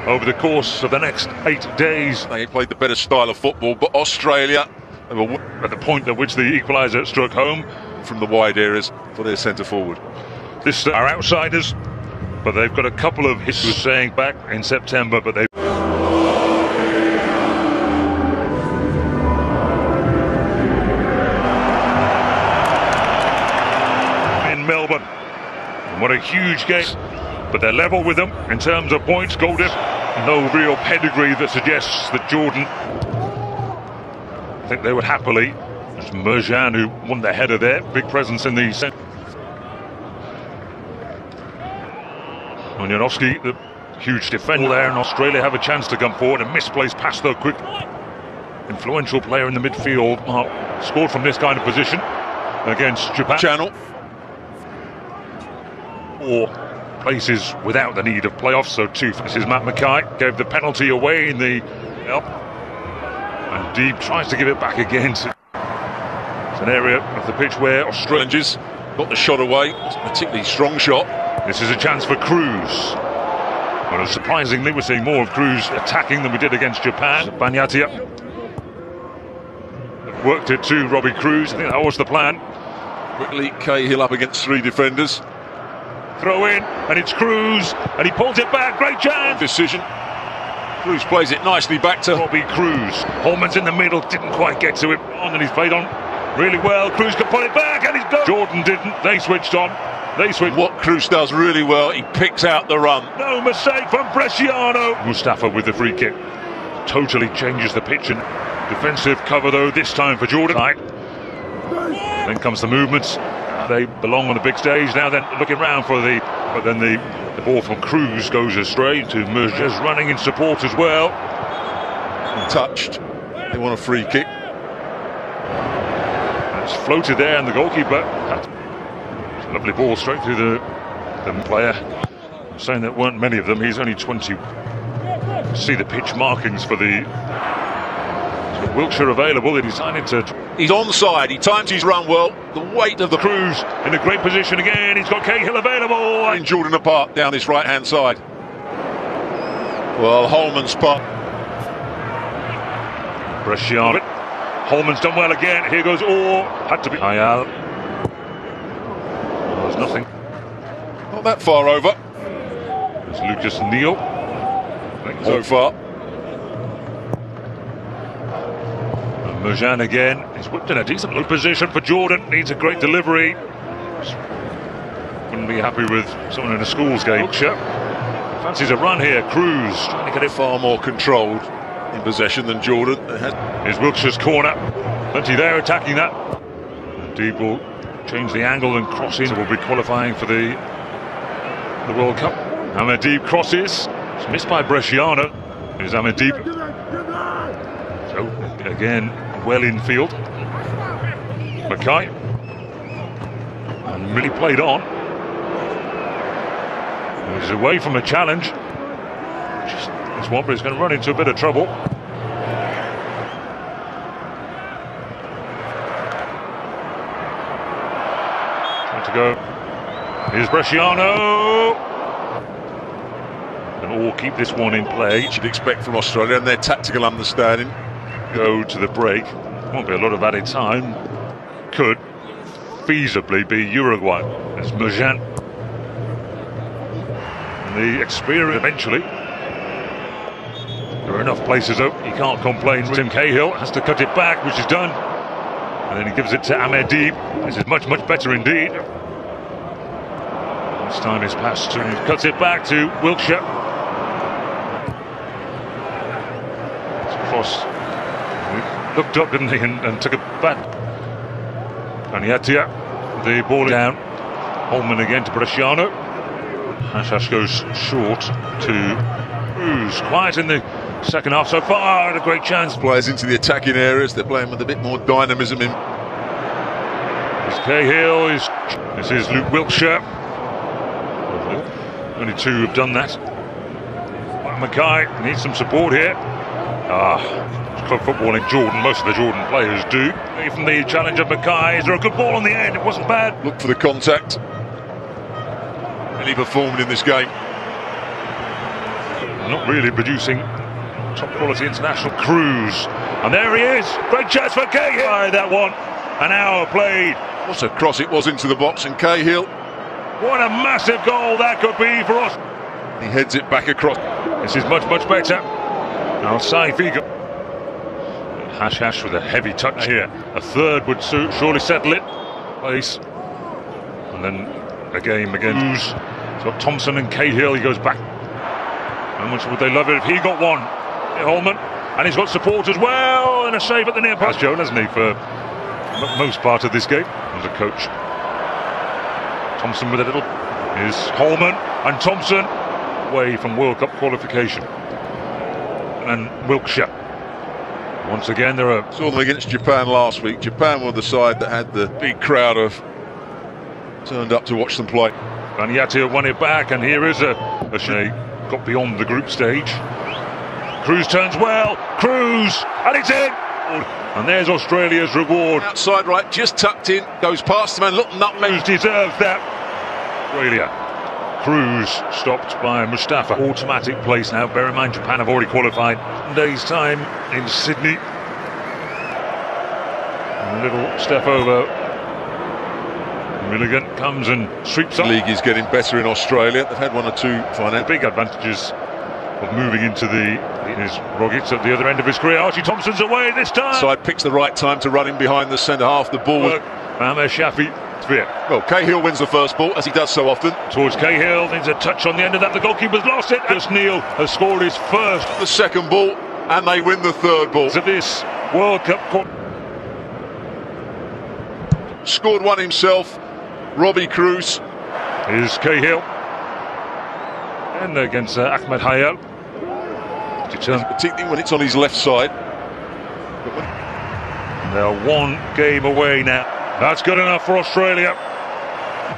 over the course of the next 8 days. They played the better style of football, but Australia, they were At the point at which the equaliser struck home, from the wide areas for their centre forward. this are outsiders, but they've got a couple of hits. Was saying back in September, but they. In Melbourne, and what a huge game! But they're level with them in terms of points. Goal diff, no real pedigree that suggests that Jordan. I think they would happily. It's Merjan who won the header there. Big presence in the centre. Onyanovsky, the huge defender there, and Australia have a chance to come forward. A misplaced pass though, quick. Influential player in the midfield. Scored from this kind of position against Japan. Channel. Or places without the need of playoffs, so two. This is Matt Mackay, gave the penalty away in the help. And Deeb tries to give it back again. It's an area of the pitch where Australians got the shot away. It's a particularly strong shot. This is a chance for Cruz. Well, surprisingly, we're seeing more of Cruz attacking than we did against Japan. Banyatia worked it to Robbie Cruz. I think that was the plan. Quickly, Cahill up against 3 defenders. Throw in, and it's Cruz, and he pulls it back. Great chance. Decision. Cruz plays it nicely back to Robbie Cruz. Holman's in the middle, didn't quite get to it, and he's played on really well. Cruz can pull it back, and he's done. Jordan didn't. They switched on. They switched. What Cruz does really well, he picks out the run. No mistake from Bresciano. Mustafa with the free kick. Totally changes the pitch, and defensive cover though this time for Jordan. Then comes the movements. They belong on the big stage now. Then looking round for the, but then the ball from Cruz goes astray to Merjan, running in support as well. Untouched. They want a free kick. It's floated there, and the goalkeeper. Lovely ball straight through the player. I'm saying there weren't many of them. He's only 20. See the pitch markings for the Wiltshire available. They decided to. He's onside. He times his run well. The weight of the Cruz in a great position again. He's got Cahill available. And Jordan apart down this right-hand side. Well, Holman's part. Bresciano. Holman's done well again. Here goes Orr. Had to be. Ayal. There's nothing. Not that far over. There's Lucas Neal. So far. Merjan again. He's whipped in a decent low position for Jordan. Needs a great delivery. Wouldn't be happy with someone in a schools game. Wiltshire fancies a run here. Cruz trying to get it far more controlled in possession than Jordan. Here's Wiltshire's corner. Plenty there attacking that. Deeb will change the angle and cross in. Will be qualifying for the World Cup. Ahmed Deeb crosses. It's missed by Bresciano. Here's Ahmed Deeb. So again, well in field. Mackay. And really played on. He's away from a challenge. This one, but he's going to run into a bit of trouble. Trying to go. Here's Bresciano. And all keep this one in play. Should expect from Australia and their tactical understanding. Go to the break. Won't be a lot of added time. Could feasibly be Uruguay. There's Merjan. And the experience eventually. There are enough places open. He can't complain. Tim Cahill has to cut it back, which is done. And then he gives it to Ahmed Deeb. This is much, much better indeed. This time is passed and he cuts it back to Wiltshire. Cross. He looked up, didn't he, and took it back. Banyatia, the ball down. Holman again to Bresciano. Hashash goes short to Cruz. Quiet in the second half so far. Had a great chance. Players into the attacking areas. They're playing with a bit more dynamism in. There's Cahill. This is Luke Wiltshire. Only 2 have done that. Mackay needs some support here. Club football in Jordan, most of the Jordan players do. From the challenge of Mackay, is there a good ball on the end? It wasn't bad. Look for the contact. Really performed in this game. not really producing top quality international. Cruz, and there he is. Great chance for Cahill. That one, an hour played. What a cross it was into the box, and Cahill. What a massive goal that could be for us. He heads it back across. This is much better. Now Figo. Hash with a heavy touch here. A third would surely settle it. Place. And then a game against. So Thompson and Cahill. He goes back. How much would they love it if he got one? Holman, and he's got support as well, and a save at the near post. Shown, hasn't he, for most part of this game as a coach. Thompson with a little is Holman and Thompson away from World Cup qualification. And Wilkshire. Once again, there are. Saw them against Japan last week. Japan were the side that had the big crowd of turned up to watch them play. Vaniati won it back, and here is a got beyond the group stage. Cruz turns well, Cruz, and it's in! And there's Australia's reward. Outside right, just tucked in, goes past the man, look, nutmeg. Cruz deserves that. Australia. Cruz stopped by Mustafa. Automatic place now. Bear in mind, Japan have already qualified. Days time in Sydney. And a little step over. Milligan comes and sweeps up. The league is getting better in Australia. They've had one or two financial big advantages of moving into his Rogic at the other end of his career. Archie Thompson's away this time. Side picks the right time to run in behind the centre half. The ball was Mohamed Shafi. Well, Cahill wins the first ball, as he does so often. Towards Cahill, needs a touch on the end of that. The goalkeeper's lost it. Just Neil has scored his first. The second ball, and they win the third ball. Of this World Cup. Scored one himself, Robbie Cruz. Is Cahill. And against Ahmed Hayal. Particularly when it's on his left side. They're one game away now. That's good enough for Australia.